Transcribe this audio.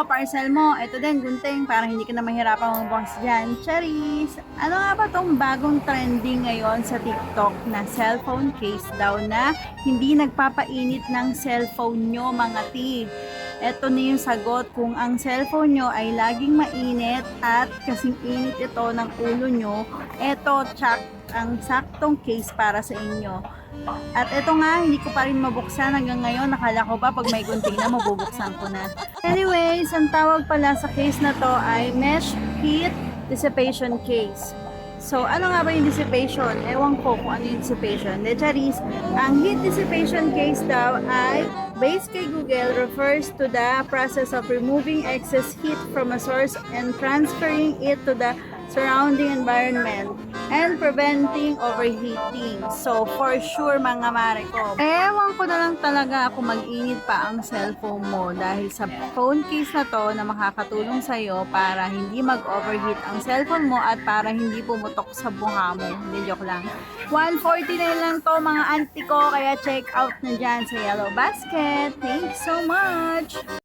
parcel mo. Ito din, gunting, para hindi ka na mahirapan mag-box dyan. Charis! Ano nga ba tong bagong trending ngayon sa TikTok na cellphone case daw na hindi nagpapainit ng cellphone nyo, mga ti? Ito na yung sagot kung ang cellphone nyo ay laging mainit at kasing init ito ng ulo nyo, ito tsak ang saktong case para sa inyo. At ito nga, hindi ko pa rin mabuksan hanggang ngayon. Nakala ko ba pag may gunting na mabubuksan ko na. Anyways, ang tawag pala sa case na to ay mesh heat dissipation case. So, ano nga ba yung dissipation? Ewan ko kung ano yung dissipation. De charis, ang heat dissipation case daw ay based kay Google refers to the process of removing excess heat from a source and transferring it to the surrounding environment and preventing overheating. So, for sure mga mare ko, ewan ko na lang talaga kung mag-init pa ang cellphone mo dahil sa phone case na to na makakatulong sa'yo para hindi mag-overheat ang cellphone mo at para hindi pumutok sa bunga mo. Hindi, joke lang. 149 lang to mga auntie ko, kaya check out na dyan sa Yellow Basket. Thanks so much!